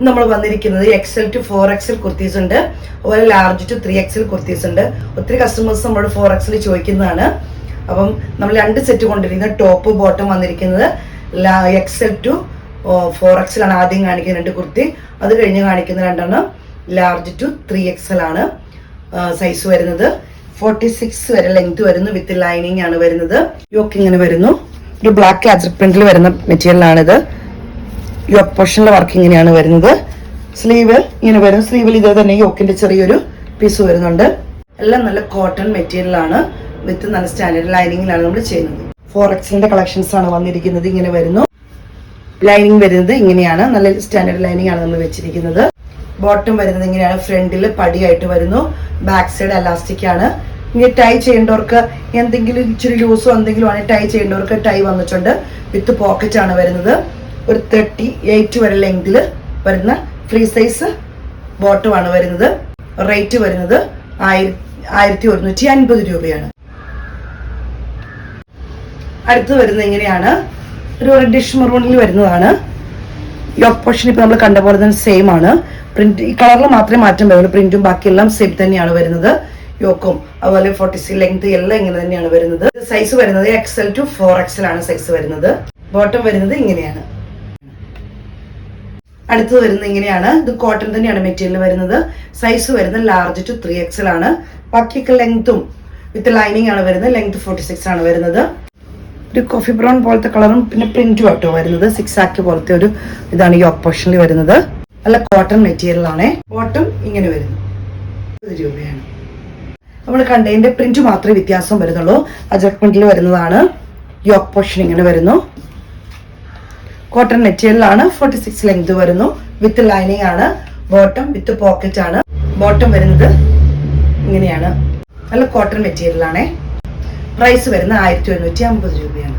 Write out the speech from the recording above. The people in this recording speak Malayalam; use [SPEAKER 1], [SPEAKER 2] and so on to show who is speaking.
[SPEAKER 1] നമ്മൾ വന്നിരിക്കുന്നത് XL to 4XL കുർത്തീസ് ഉണ്ട്, അതുപോലെ ലാർജ് ടു 3XL കുർത്തീസ് ഉണ്ട്. ഒത്തിരി കസ്റ്റമേഴ്സ് നമ്മളോട് 4XL ചോദിക്കുന്നതാണ്. അപ്പം നമ്മൾ 2 സെറ്റ് കൊണ്ടിരിക്കുന്ന ടോപ്പ് ബോട്ടം വന്നിരിക്കുന്നത് XL to 4XL ആണ്. ആദ്യം കാണിക്കുന്ന 2 കുർത്തി, അത് കഴിഞ്ഞ് കാണിക്കുന്ന 2 ലാർജ് ടു 3XL ആണ്. സൈസ് വരുന്നത് 46 വരെ ലെങ്ത് വരുന്നു. വിത്ത് ലൈനിങ് ആണ് വരുന്നത്. യോക്ക് ഇങ്ങനെ വരുന്നു. ഒരു ബ്ലാക്ക് അജ്രക് പ്രിന്റിൽ വരുന്ന മെറ്റീരിയലാണിത്. യോക്ക് പോർഷനിലെ വർക്ക് ഇങ്ങനെയാണ് വരുന്നത്. സ്ലീവ് ഇങ്ങനെ വരും. സ്ലീവിൽ ഇതേ തന്നെ യോക്കിന്റെ ചെറിയൊരു പീസ് വരുന്നുണ്ട്. എല്ലാം നല്ല കോട്ടൺ മെറ്റീരിയലാണ്. വിത്ത് നല്ല സ്റ്റാൻഡേർഡ് ലൈനിങ്ങിലാണ് നമ്മൾ ചെയ്യുന്നത്. 4XLന്റെ കളക്ഷൻസ് ആണ് വന്നിരിക്കുന്നത്. ഇങ്ങനെ വരുന്നു. ലൈനിങ് വരുന്നത് ഇങ്ങനെയാണ്. നല്ല സ്റ്റാൻഡേർഡ് ലൈനിങ് ആണ് നമ്മൾ വെച്ചിരിക്കുന്നത്. ബോട്ടം വരുന്നത് ഇങ്ങനെയാണ്. ഫ്രണ്ടിൽ പടിയായിട്ട് വരുന്നു. ബാക്ക് സൈഡ് എലാസ്റ്റിക് ആണ്. ഇനി ടൈ ചെയ്യേണ്ടവർക്ക് എന്തെങ്കിലും ഇച്ചിരി ലൂസോ എന്തെങ്കിലും ആണ് ടൈ ചെയ്യേണ്ടവർക്ക് ടൈ വന്നിട്ടുണ്ട്. വിത്ത് പോക്കറ്റ് ആണ് വരുന്നത്. ഒരു 38 വരെ ലെങ്തിൽ വരുന്ന ഫ്രീ സൈസ് ബോട്ടം ആണ് വരുന്നത്. റേറ്റ് വരുന്നത് 1150 രൂപയാണ്. അടുത്ത് വരുന്നത് ഇങ്ങനെയാണ്. ഒരു റെഡിഷ് മെറൂണിൽ വരുന്നതാണ്. യോക്ക് പോർഷൻ ഇപ്പൊ നമ്മൾ കണ്ട പോലെ തന്നെ സെയിം ആണ്. പ്രിന്റ് ഈ കളറിൽ മാത്രമേ മാറ്റം വരുള്ളൂ. പ്രിന്റും ബാക്കിയെല്ലാം സെയിം തന്നെയാണ് വരുന്നത്. യോക്കും അതുപോലെ 46 ലെങ്ത് എല്ലാം ഇങ്ങനെ തന്നെയാണ് വരുന്നത്. സൈസ് വരുന്നത് XL to 4XL ആണ് സൈസ് വരുന്നത്. ബോട്ടം വരുന്നത് ഇങ്ങനെയാണ്. അടുത്തത് വരുന്നത് ഇങ്ങനെയാണ്. ഇത് കോട്ടൺ തന്നെയാണ് മെറ്റീരിയൽ വരുന്നത്. സൈസ് വരുന്നത് ലാർജ് ടു 3XL ആണ്. ബാക്കിയൊക്കെ ലെങ്ത്തും വിത്ത് ലൈനിങ് ആണ് വരുന്നത്. ലെങ്ത് 46 ആണ് വരുന്നത്. ഒരു കോഫി ബ്രൗൺ പോലത്തെ കളറും പിന്നെ പ്രിന്റും ആട്ടോ വരുന്നത്. 6 ആക്കി പോലത്തെ ഒരു ഇതാണ് യോക്ക് പോർഷനിൽ വരുന്നത്. നല്ല കോട്ടൺ മെറ്റീരിയൽ ആണ്. ബോട്ടം ഇങ്ങനെ വരുന്നു. 10 രൂപയാണ്. നമ്മൾ കണ്ടതിന്റെ പ്രിന്റ് മാത്രമേ വ്യത്യാസം വരുന്നുള്ളൂ. അജ്രക് പ്രിന്റിൽ വരുന്നതാണ്. യോക്ക് പോർഷൻ ഇങ്ങനെ വരുന്നു. കോട്ടൺ മെറ്റീരിയൽ ആണ്. 46 ലെങ്ത് വരുന്നു. വിത്ത് ലൈനിങ് ആണ്. ബോട്ടം വിത്ത് പോക്കറ്റ് ആണ്. ബോട്ടം വരുന്നത് ഇങ്ങനെയാണ്. നല്ല കോട്ടൺ മെറ്റീരിയൽ ആണ്. പ്രൈസ് വരുന്നത് 1150 രൂപയാണ്.